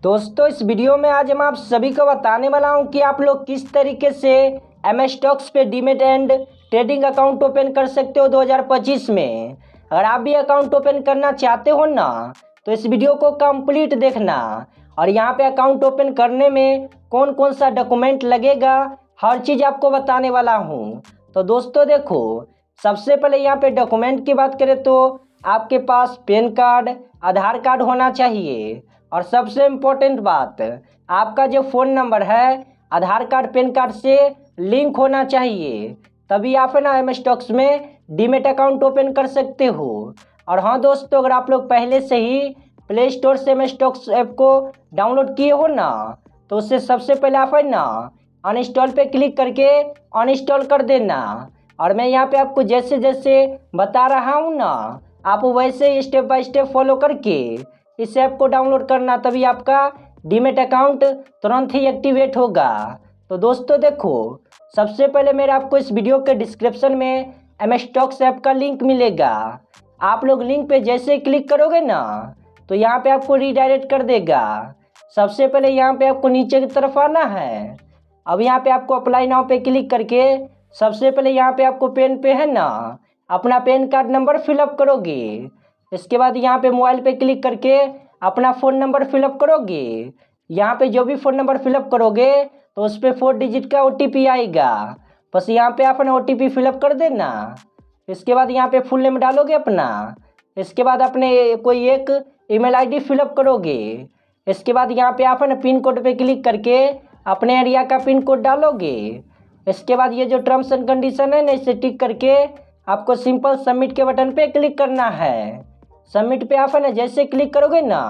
दोस्तों इस वीडियो में आज हम आप सभी को बताने वाला हूं कि आप लोग किस तरीके से एमएस स्टॉक्स पे demat and trading account open कर सकते हो 2025 में। अगर आप भी अकाउंट ओपन करना चाहते हो ना तो इस वीडियो को कंप्लीट देखना। और यहाँ पे अकाउंट ओपन करने में कौन कौन सा डॉक्यूमेंट लगेगा हर चीज़ आपको बताने वाला हूँ। तो दोस्तों देखो, सबसे पहले यहाँ पे डॉक्यूमेंट की बात करें तो आपके पास पैन कार्ड, आधार कार्ड होना चाहिए। और सबसे इम्पोर्टेंट बात, आपका जो फ़ोन नंबर है आधार कार्ड पैन कार्ड से लिंक होना चाहिए, तभी आप है ना एम स्टॉक्स में डीमेट अकाउंट ओपन कर सकते हो। और हाँ दोस्तों, अगर आप लोग पहले से ही प्ले स्टोर से एम स्टॉक्स ऐप को डाउनलोड किए हो ना तो उससे सबसे पहले आप है ना अनइंस्टॉल पे क्लिक करके अनइंस्टॉल कर देना। और मैं यहाँ पे आपको जैसे जैसे बता रहा हूँ ना, आप वैसे स्टेप बाय स्टेप फॉलो करके इस ऐप को डाउनलोड करना, तभी आपका डीमेट अकाउंट तुरंत ही एक्टिवेट होगा। तो दोस्तों देखो, सबसे पहले मेरे आपको इस वीडियो के डिस्क्रिप्शन में एम स्टॉक्स ऐप का लिंक मिलेगा। आप लोग लिंक पे जैसे क्लिक करोगे ना तो यहाँ पे आपको रीडायरेक्ट कर देगा। सबसे पहले यहाँ पे आपको नीचे की तरफ आना है। अब यहाँ पे आपको अप्लाई नाउ पे क्लिक करके सबसे पहले यहाँ पे आपको पेन पे है ना अपना पैन कार्ड नंबर फिलअप करोगे। इसके बाद यहाँ पे मोबाइल पे क्लिक करके अपना फ़ोन नंबर फिलअप करोगे। यहाँ पे जो भी फ़ोन नंबर फिलअप करोगे तो उस पर 4 डिजिट का OTP आएगा, बस यहाँ पे अपना OTP फिलअप कर देना। इसके बाद यहाँ पे फुल नेम डालोगे अपना। इसके बाद अपने कोई एक ईमेल आईडी फिलअप करोगे। इसके बाद यहाँ पे आप है ना पिन कोड पे क्लिक करके अपने एरिया का पिन कोड डालोगे। इसके बाद ये जो टर्म्स एंड कंडीशन है ना इसे टिक करके आपको सिंपल सबमिट के बटन पे क्लिक करना है। सबमिट पे आप है ना जैसे क्लिक करोगे ना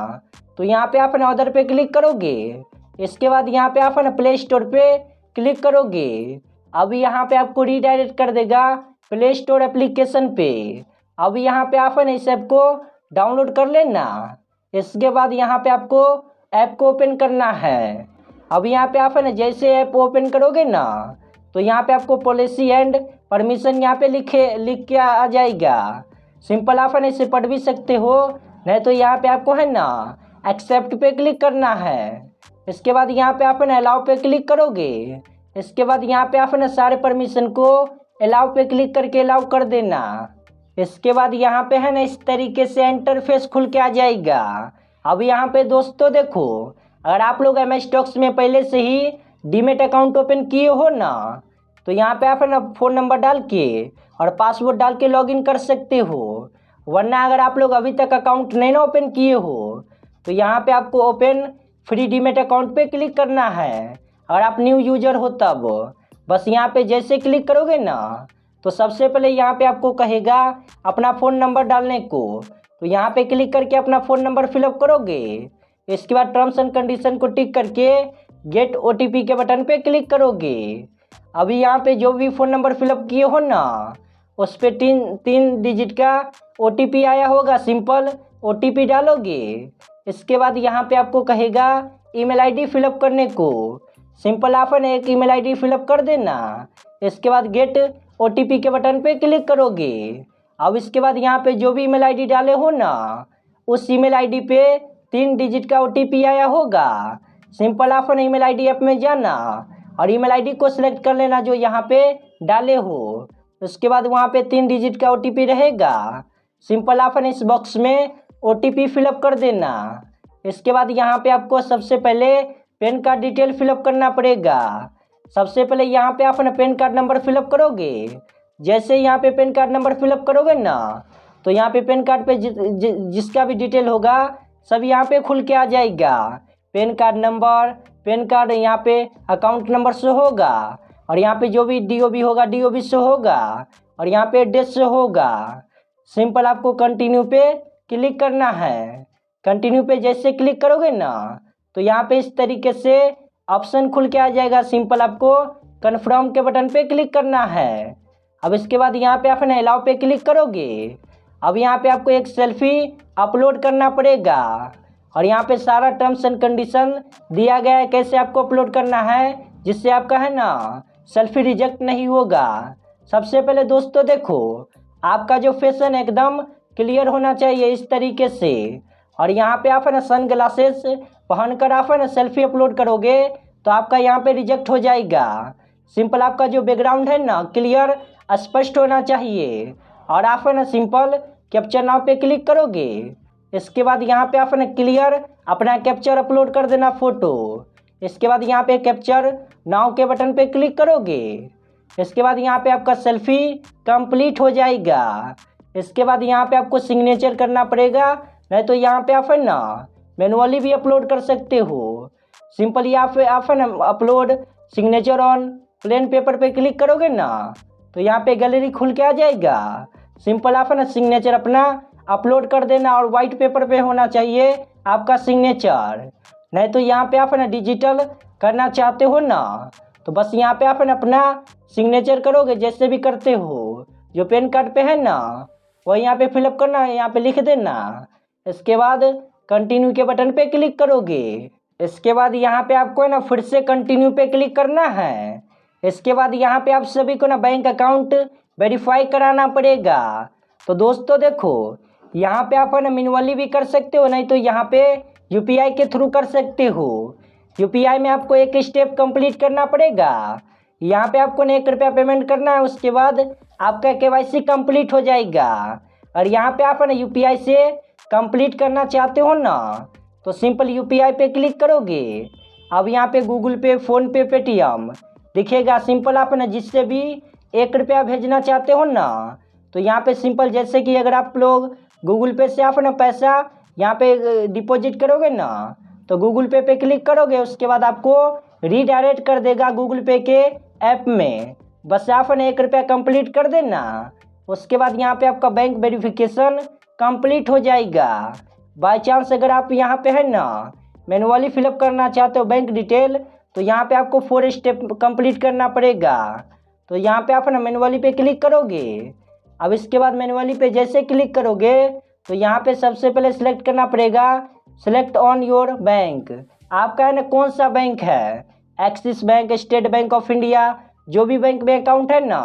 तो यहाँ पे आप है ना अदर पे क्लिक करोगे। इसके बाद यहाँ पे आप है ना प्ले स्टोर पे क्लिक करोगे। अभी यहाँ पे आपको रीडायरेक्ट कर देगा प्ले स्टोर एप्लीकेशन पे। अभी यहाँ पे आप है ना इस ऐप को डाउनलोड कर लेना। इसके बाद यहाँ पे आपको ऐप को ओपन करना है। अभी यहाँ पे आप है ना जैसे ऐप ओपन करोगे ना तो यहाँ पे आपको पॉलिसी एंड परमिशन यहाँ पे लिख के आ जाएगा। सिंपल आप है ना इसे पढ़ भी सकते हो, नहीं तो यहाँ पे आपको है ना एक्सेप्ट पे क्लिक करना है। इसके बाद यहाँ पे आप है ना अलाउ पे क्लिक करोगे। इसके बाद यहाँ पे आप है ना सारे परमिशन को अलाउ पे क्लिक करके अलाउ कर देना। इसके बाद यहाँ पे है ना इस तरीके से इंटरफेस खुल के आ जाएगा। अब यहाँ पे दोस्तों देखो, अगर आप लोग एम स्टॉक्स में पहले से ही डीमेट अकाउंट ओपन किए हो ना तो यहाँ पे आप है ना फ़ोन नंबर डाल के और पासवर्ड डाल के लॉगिन कर सकते हो। वरना अगर आप लोग अभी तक अकाउंट नहीं ना ओपन किए हो तो यहाँ पे आपको ओपन फ्री डीमेट अकाउंट पे क्लिक करना है। अगर आप न्यू यूजर हो तब बस यहाँ पे जैसे क्लिक करोगे ना तो सबसे पहले यहाँ पे आपको कहेगा अपना फ़ोन नंबर डालने को, तो यहाँ पे क्लिक करके अपना फ़ोन नंबर फिलअप करोगे। इसके बाद टर्म्स एंड कंडीशन को टिक करके गेट OTP के बटन पे क्लिक करोगे। अभी यहाँ पे जो भी फ़ोन नंबर फिलअप किए हो ना उस पर तीन डिजिट का OTP आया होगा, सिंपल OTP डालोगे। इसके बाद यहाँ पे आपको कहेगा ईमेल आईडी फिलअप करने को, सिंपल आप है ना एक ईमेल आईडी फिलअप कर देना। इसके बाद गेट OTP के बटन पे क्लिक करोगे। अब इसके बाद यहाँ पे जो भी ईमेल आईडी डाले हो ना उस ईमेल आईडी पे 3 डिजिट का OTP आया होगा। सिंपल आप है ना ईमेल आईडी ऐप में जाना और ईमेल आईडी को सिलेक्ट कर लेना जो यहाँ पे डाले हो। उसके बाद वहाँ पे 3 डिजिट का OTP रहेगा। सिंपल आप है ना इस बॉक्स में OTP फिलअप कर देना। इसके बाद यहाँ पे आपको सबसे पहले पैन कार्ड डिटेल फिलअप करना पड़ेगा। सबसे पहले यहाँ पे आप है ना पैन कार्ड नंबर फिलअप करोगे। जैसे यहाँ पे पैन कार्ड नंबर फिलअप करोगे ना तो यहाँ पे पैन कार्ड पे जिसका भी डिटेल होगा सब यहाँ पे खुल के आ जाएगा। Pan card number, pan card यहाँ पे अकाउंट नंबर से होगा और यहाँ पे जो भी DOB होगा DOB से होगा और यहाँ पे एड्रेस से होगा। सिंपल आपको कंटिन्यू पे क्लिक करना है। कंटिन्यू पे जैसे क्लिक करोगे ना तो यहाँ पे इस तरीके से ऑप्शन खुल के आ जाएगा। सिंपल आपको कन्फर्म के बटन पे क्लिक करना है। अब इसके बाद यहाँ पे आप ना अलाउ पे क्लिक करोगे। अब यहाँ पे आपको एक सेल्फी अपलोड करना पड़ेगा और यहाँ पे सारा टर्म्स एंड कंडीशन दिया गया है कैसे आपको अपलोड करना है जिससे आपका है ना सेल्फी रिजेक्ट नहीं होगा। सबसे पहले दोस्तों देखो, आपका जो फेस है एकदम क्लियर होना चाहिए इस तरीके से। और यहाँ पे आप है ना सन ग्लासेस पहनकर आप है ना सेल्फी अपलोड करोगे तो आपका यहाँ पे रिजेक्ट हो जाएगा। सिंपल आपका जो बैकग्राउंड है ना क्लियर स्पष्ट होना चाहिए और आप है ना सिंपल कैप्चर नाउ पे क्लिक करोगे। इसके बाद यहाँ पे आप है ना क्लियर अपना कैप्चर अपलोड कर देना फ़ोटो। इसके बाद यहाँ पे कैप्चर नाउ के बटन पे क्लिक करोगे। इसके बाद यहाँ पे आपका सेल्फी कंप्लीट हो जाएगा। इसके बाद यहाँ पे आपको सिग्नेचर करना पड़ेगा, नहीं तो यहाँ पे आप है ना मैनुअली भी अपलोड कर सकते हो। सिंपल यहाँ पे आप है ना upload signature on plain paper पे क्लिक करोगे ना तो यहाँ पे गैलरी खुल के आ जाएगा। सिंपल आप है ना सिग्नेचर अपना अपलोड कर देना और वाइट पेपर पे होना चाहिए आपका सिग्नेचर, नहीं तो यहाँ पे आप है ना डिजिटल करना चाहते हो ना तो बस यहाँ पे आप है ना अपना सिग्नेचर करोगे जैसे भी करते हो। जो पेन कार्ड पे है ना वो यहाँ पे फिलअप करना है, यहाँ पे लिख देना। इसके बाद कंटिन्यू के बटन पे क्लिक करोगे। इसके बाद यहाँ पे आपको है ना फिर से कंटिन्यू पे क्लिक करना है। इसके बाद यहाँ पे आप सभी को ना बैंक अकाउंट वेरीफाई कराना पड़ेगा। तो दोस्तों देखो यहाँ पे आप है ना मैनुअली भी कर सकते हो, नहीं तो यहाँ पे यूपीआई के थ्रू कर सकते हो। यूपीआई में आपको एक स्टेप कंप्लीट करना पड़ेगा। यहाँ पे आपको ना 1 रुपया पेमेंट करना है, उसके बाद आपका केवाईसी कंप्लीट हो जाएगा। और यहाँ पे आप है ना यूपीआई से कंप्लीट करना चाहते हो ना तो सिंपल यूपीआई पे क्लिक करोगे। अब यहाँ पे गूगल पे, फ़ोनपे, पेटीएम दिखेगा। सिंपल आप है ना जिससे भी 1 रुपया भेजना चाहते हो ना तो यहाँ पे सिंपल जैसे कि अगर आप लोग गूगल पे से आप है ना पैसा यहाँ पे डिपॉजिट करोगे ना तो गूगल पे क्लिक करोगे, उसके बाद आपको रीडायरेक्ट कर देगा गूगल पे के ऐप में। बस आप है ना 1 रुपया कंप्लीट कर देना। उसके बाद यहाँ पे आपका बैंक वेरिफिकेशन कंप्लीट हो जाएगा। बाय चांस अगर आप यहाँ पे है ना मैनुअली फिलअप करना चाहते हो बैंक डिटेल तो यहाँ पे आपको 4 स्टेप कंप्लीट करना पड़ेगा। तो यहाँ पे आप है ना मैनुअली पे क्लिक करोगे। अब इसके बाद मैनुअली पे जैसे क्लिक करोगे तो यहाँ पे सबसे पहले सिलेक्ट करना पड़ेगा सेलेक्ट ऑन योर बैंक। आपका है ना कौन सा बैंक है, axis bank, state bank of India, जो भी बैंक में अकाउंट है ना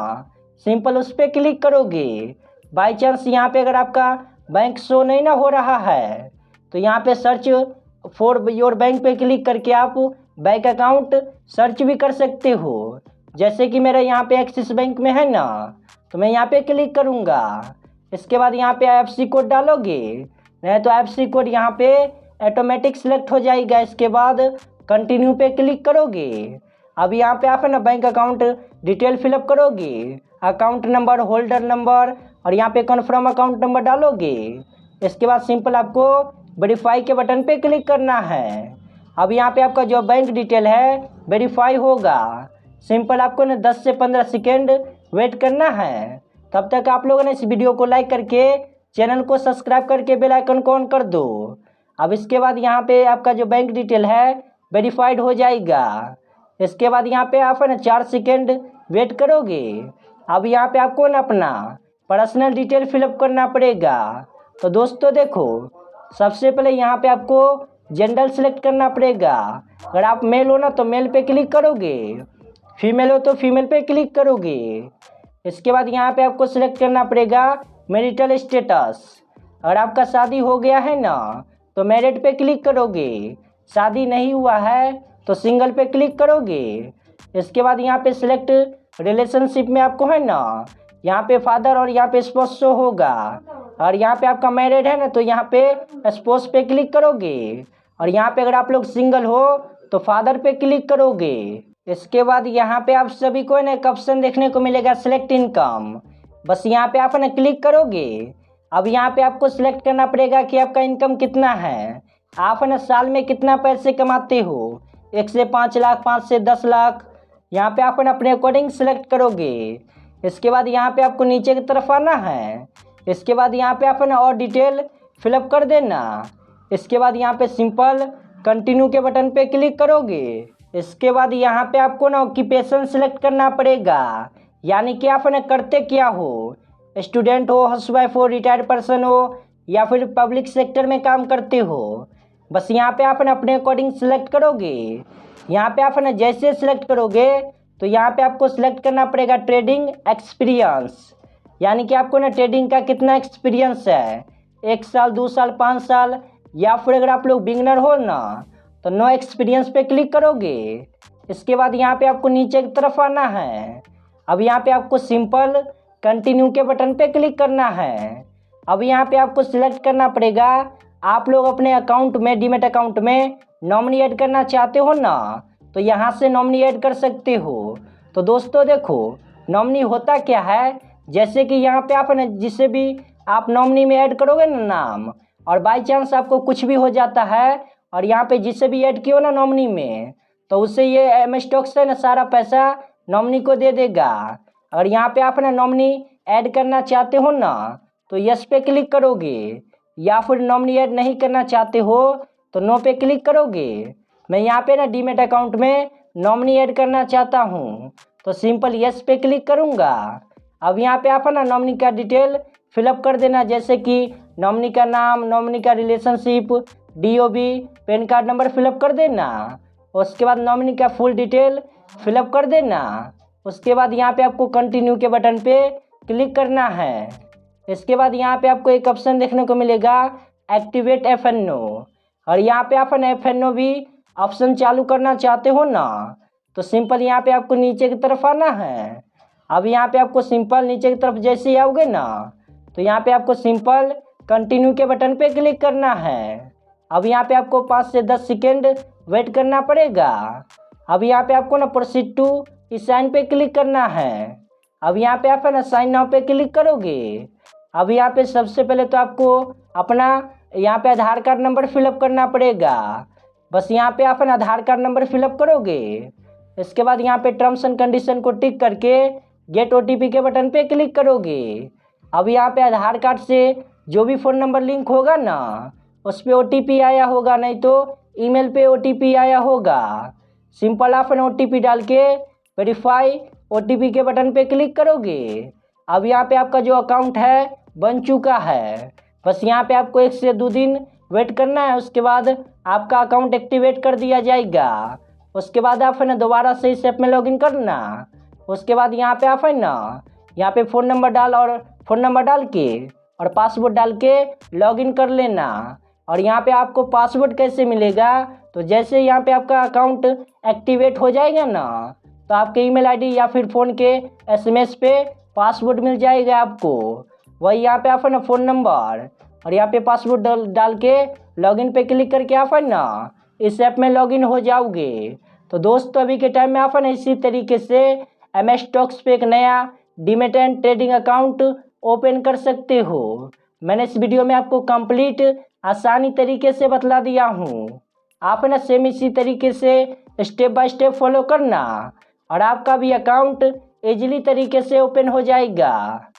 सिंपल उस पर क्लिक करोगे। बाई चांस यहाँ पे अगर आपका बैंक शो नहीं ना हो रहा है तो यहाँ पे सर्च फॉर योर बैंक पे क्लिक करके आप बैंक अकाउंट सर्च भी कर सकते हो। जैसे कि मेरा यहाँ पे एक्सिस बैंक में है ना तो मैं यहाँ पे क्लिक करूँगा। इसके बाद यहाँ पे IFSC कोड डालोगे, नहीं तो IFSC कोड यहाँ पे ऑटोमेटिक सिलेक्ट हो जाएगा। इसके बाद कंटिन्यू पे क्लिक करोगे। अब यहाँ पे आप है ना बैंक अकाउंट डिटेल फिलअप करोगे, अकाउंट नंबर, होल्डर नंबर और यहाँ पे कन्फर्म अकाउंट नंबर डालोगे। इसके बाद सिंपल आपको वेरीफाई के बटन पे क्लिक करना है। अब यहाँ पे आपका जो बैंक डिटेल है वेरीफाई होगा। सिंपल आपको ना 10 से 15 सेकेंड वेट करना है। तब तक आप लोगों ने इस वीडियो को लाइक करके चैनल को सब्सक्राइब करके बेल आइकन को ऑन कर दो। अब इसके बाद यहाँ पे आपका जो बैंक डिटेल है वेरीफाइड हो जाएगा। इसके बाद यहाँ पे आप है ना 4 सेकेंड वेट करोगे। अब यहाँ पे आपको ना अपना पर्सनल डिटेल फिलअप करना पड़ेगा। तो दोस्तों देखो सबसे पहले यहाँ पे आपको जेंडर सेलेक्ट करना पड़ेगा। अगर आप मेल हो ना तो मेल पे क्लिक करोगे, फीमेल हो तो फीमेल पे क्लिक करोगे। इसके बाद यहाँ पे आपको सिलेक्ट करना पड़ेगा मैरिटल स्टेटस। अगर आपका शादी हो गया है ना तो मैरिड पे क्लिक करोगे, शादी नहीं हुआ है तो सिंगल पे क्लिक करोगे। इसके बाद यहाँ पे सिलेक्ट रिलेशनशिप में आपको है ना यहाँ पे फादर और यहाँ पे स्पोस शो होगा। और यहाँ पे आपका मैरिड है ना तो यहाँ पे स्पोस पे क्लिक करोगे। और यहाँ पे अगर आप लोग सिंगल हो तो फादर पे क्लिक करोगे। इसके बाद यहाँ पे आप सभी को ना एक ऑप्शन देखने को मिलेगा सिलेक्ट इनकम। बस यहाँ पे आप है ना क्लिक करोगे। अब यहाँ पे आपको सिलेक्ट करना पड़ेगा कि आपका इनकम कितना है, आप है ना साल में कितना पैसे कमाते हो, 1 से 5 लाख, 5 से 10 लाख। यहाँ पे आप है ना अपने अकॉर्डिंग सिलेक्ट करोगे। इसके बाद यहाँ पे आपको नीचे की तरफ आना है। इसके बाद यहाँ पे आप है ना और डिटेल फिलअप कर देना। इसके बाद यहाँ पे सिंपल कंटिन्यू के बटन पे क्लिक करोगे। इसके बाद यहाँ पे आपको ना ऑक्यूपेशन सिलेक्ट करना पड़ेगा, यानी कि आप है ना करते क्या हो, स्टूडेंट हो, हाउसवाइफ हो, रिटायर्ड पर्सन हो या फिर पब्लिक सेक्टर में काम करते हो। बस यहाँ पे आप है ना अपने अकॉर्डिंग सिलेक्ट करोगे। यहाँ पे आप है ना जैसे सिलेक्ट करोगे तो यहाँ पे आपको सिलेक्ट करना पड़ेगा ट्रेडिंग एक्सपीरियंस, यानी कि आपको ना ट्रेडिंग का कितना एक्सपीरियंस है, 1 साल, 2 साल, 5 साल या फिर अगर आप लोग बिगनर हो ना तो नो एक्सपीरियंस पे क्लिक करोगे। इसके बाद यहाँ पे आपको नीचे की तरफ आना है। अब यहाँ पे आपको सिंपल कंटिन्यू के बटन पे क्लिक करना है। अब यहाँ पे आपको सिलेक्ट करना पड़ेगा आप लोग अपने अकाउंट में डीमेट अकाउंट में नॉमिनी ऐड करना चाहते हो ना तो यहाँ से नॉमिनी ऐड कर सकते हो। तो दोस्तों देखो नॉमिनी होता क्या है, जैसे कि यहाँ पे आप ना जिसे भी आप नॉमिनी में ऐड करोगे ना नाम, और बाई चांस आपको कुछ भी हो जाता है और यहाँ पे जिसे भी ऐड किया हो ना नॉमिनी में तो उससे ये एम स्टॉक्स से ना सारा पैसा नॉमिनी को दे देगा। अगर यहाँ पे आप ना नॉमिनी ऐड करना चाहते हो ना तो यस पे क्लिक करोगे, या फिर नॉमिनी ऐड नहीं करना चाहते हो तो नो पे क्लिक करोगे। मैं यहाँ पे ना डीमेट अकाउंट में नॉमिनी ऐड करना चाहता हूँ तो सिंपल यस पे क्लिक करूँगा। अब यहाँ पे आप ना नॉमिनी का डिटेल फिलअप कर देना, जैसे कि नॉमिनी का नाम, नॉमिनी का relationship, DOB, pan card number fill up कर देना। उसके बाद नॉमिनी का फुल डिटेल फिलअप कर देना। उसके बाद यहाँ पे आपको कंटिन्यू के बटन पे क्लिक करना है। इसके बाद यहाँ पे आपको एक ऑप्शन देखने को मिलेगा एक्टिवेट FNO, और यहाँ पे आप FNO भी ऑप्शन चालू करना चाहते हो ना तो सिंपल यहाँ पे आपको नीचे की तरफ आना है। अब यहाँ पे आपको सिंपल नीचे की तरफ जैसे ही आओगे ना तो यहाँ पे आपको सिंपल कंटिन्यू के बटन पे क्लिक करना है। अब यहाँ पे आपको 5 से 10 सेकेंड वेट करना पड़ेगा। अब यहाँ पे आपको ना प्रोसीड टू साइन पे क्लिक करना है। अब यहाँ पे आप ना साइन नाउ पे क्लिक करोगे। अब यहाँ पे सबसे पहले तो आपको अपना यहाँ पे आधार कार्ड नंबर फिलअप करना पड़ेगा। बस यहाँ पे आप ना आधार कार्ड नंबर फिलअप करोगे। इसके बाद यहाँ पे टर्म्स एंड कंडीशन को टिक करके गेट OTP के बटन पे क्लिक करोगे। अब यहाँ पे आधार कार्ड से जो भी फ़ोन नंबर लिंक होगा ना उस पर OTP आया होगा, नहीं तो ईमेल पे OTP आया होगा। सिंपल आप ना OTP डाल के वेरीफाई OTP के बटन पे क्लिक करोगे। अब यहाँ पे आपका जो अकाउंट है बन चुका है। बस यहाँ पे आपको 1 से 2 दिन वेट करना है, उसके बाद आपका अकाउंट एक्टिवेट कर दिया जाएगा। उसके बाद आप है ना दोबारा से इस ऐप में लॉगिन करना। उसके बाद यहाँ पे आप है ना यहाँ पे फ़ोन नंबर डाल के और पासवर्ड डाल के लॉगिन कर लेना। और यहाँ पे आपको पासवर्ड कैसे मिलेगा, तो जैसे यहाँ पे आपका अकाउंट एक्टिवेट हो जाएगा ना तो आपके ईमेल आईडी या फिर फ़ोन के SMS पे पासवर्ड मिल जाएगा आपको। वही यहाँ पे आप है ना फ़ोन नंबर और यहाँ पे पासवर्ड डाल के लॉगिन पे क्लिक करके आप है ना इस ऐप में लॉगिन हो जाओगे। तो दोस्तों अभी के टाइम में आप है ना इसी तरीके से MS स्टॉक्स पे एक नया demat and trading account open कर सकते हो। मैंने इस वीडियो में आपको कंप्लीट आसानी तरीके से बतला दिया हूँ। आप है ना सेम इसी तरीके से स्टेप बाय स्टेप फॉलो करना और आपका भी अकाउंट इजीली तरीके से ओपन हो जाएगा।